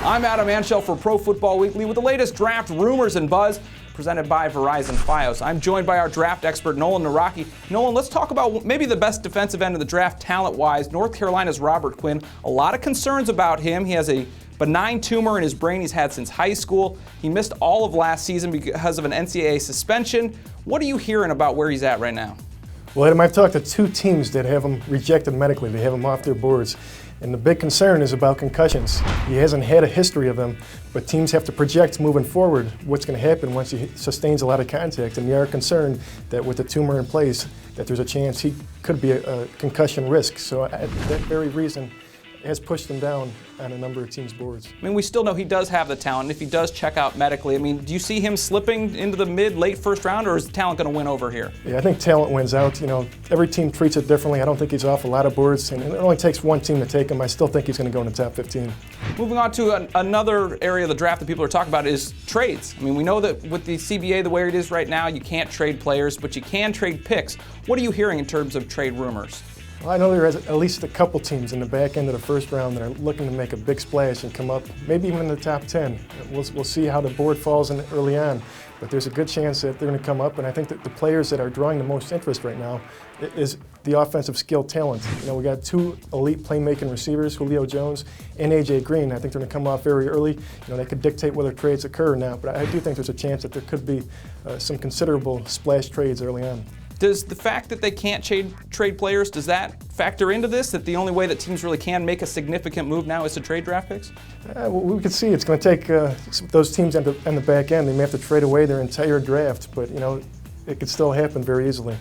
I'm Adam Anschel for Pro Football Weekly with the latest draft rumors and buzz presented by Verizon Fios. I'm joined by our draft expert, Nolan Nawrocki. Nolan, let's talk about maybe the best defensive end of the draft talent-wise, North Carolina's Robert Quinn. A lot of concerns about him. He has a benign tumor in his brain he's had since high school. He missed all of last season because of an NCAA suspension. What are you hearing about where he's at right now? Well, Adam, I've talked to two teams that have him rejected medically. They have him off their boards. And the big concern is about concussions. He hasn't had a history of them, but teams have to project moving forward what's going to happen once he sustains a lot of contact. And they are concerned that with the tumor in place, that there's a chance he could be a concussion risk. So that very reason has pushed him down on a number of teams' boards. I mean, we still know he does have the talent. If he does check out medically, I mean, do you see him slipping into the late first round, or is the talent going to win over here? Yeah, I think talent wins out. You know, every team treats it differently. I don't think he's off a lot of boards, and it only takes one team to take him. I still think he's going to go in the top 15. Moving on to another area of the draft that people are talking about is trades. I mean, we know that with the CBA the way it is right now, you can't trade players, but you can trade picks. What are you hearing in terms of trade rumors? Well, I know there is at least a couple teams in the back end of the first round that are looking to make a big splash and come up, maybe even in the top 10. We'll see how the board falls in early on, but there's a good chance that they're going to come up, and I think that the players that are drawing the most interest right now is the offensive skill talent. You know, we got two elite playmaking receivers, Julio Jones and A.J. Green. I think they're going to come off very early. You know, they could dictate whether trades occur or not, but I do think there's a chance that there could be some considerable splash trades early on. Does the fact that they can't trade players, does that factor into this, that the only way that teams really can make a significant move now is to trade draft picks? Well, we could see it's going to take those teams on the back end. They may have to trade away their entire draft, but you know, it could still happen very easily.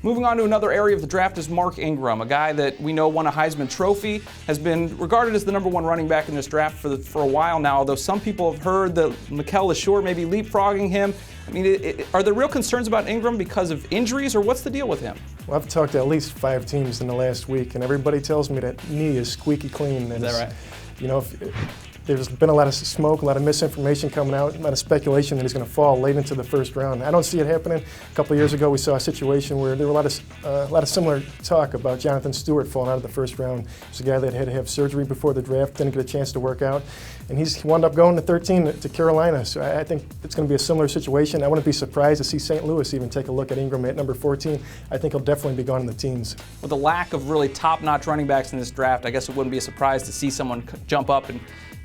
Moving on to another area of the draft is Mark Ingram, a guy that we know won a Heisman Trophy, has been regarded as the #1 running back in this draft for a while now, although some people have heard that Mikel LeSure may be leapfrogging him. I mean, are there real concerns about Ingram because of injuries, or what's the deal with him? Well, I've talked to at least 5 teams in the last week, and everybody tells me that knee is squeaky clean. Is that right? You know, there's been a lot of smoke, a lot of misinformation coming out, a lot of speculation that he's going to fall late into the first round. I don't see it happening. A couple of years ago, we saw a situation where there were a lot of similar talk about Jonathan Stewart falling out of the first round. He's a guy that had to have surgery before the draft, didn't get a chance to work out, and he wound up going to 13 to Carolina. So I think it's going to be a similar situation. I wouldn't be surprised to see St. Louis even take a look at Ingram at number 14. I think he'll definitely be gone in the teens. With the lack of really top-notch running backs in this draft, I guess it wouldn't be a surprise to see someone jump up and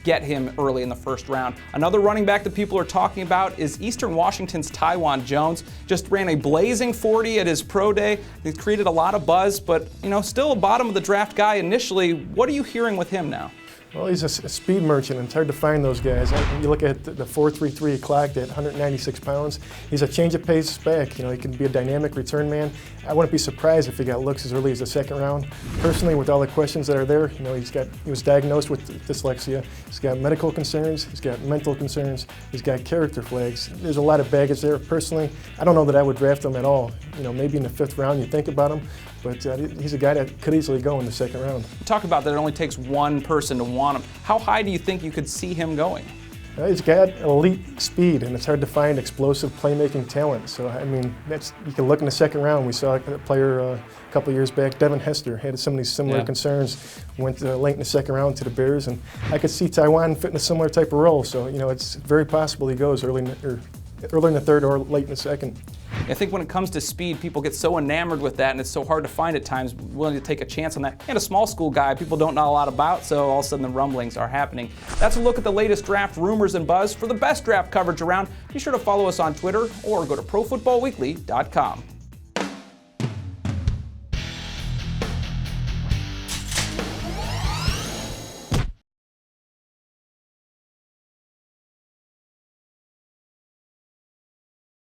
get him early in the first round. Another running back that people are talking about is Eastern Washington's Taiwan Jones. Just ran a blazing 40 at his pro day. He's created a lot of buzz, but you know, still a bottom of the draft guy initially. What are you hearing with him now? Well, he's a speed merchant, and it's hard to find those guys. You look at the 4.33 he clocked at 196 pounds. He's a change of pace back. You know, he can be a dynamic return man. I wouldn't be surprised if he got looks as early as the second round. Personally, with all the questions that are there, you know, he was diagnosed with dyslexia. He's got medical concerns. He's got mental concerns. He's got character flags. There's a lot of baggage there. Personally, I don't know that I would draft him at all. You know, maybe in the 5th round you think about him, but he's a guy that could easily go in the 2nd round. You talk about that it only takes one person to want him. How high do you think you could see him going? He's got elite speed, and it's hard to find explosive playmaking talent. So, I mean, you can look in the 2nd round. We saw a player a couple of years back, Devin Hester, had some of these similar concerns, went late in the 2nd round to the Bears, and I could see Taiwan fit in a similar type of role. So, you know, it's very possible he goes early in the 3rd or late in the 2nd. I think when it comes to speed, people get so enamored with that, and it's so hard to find at times, willing to take a chance on that. And a small school guy people don't know a lot about, so all of a sudden the rumblings are happening. That's a look at the latest draft rumors and buzz. For the best draft coverage around, be sure to follow us on Twitter or go to ProFootballWeekly.com.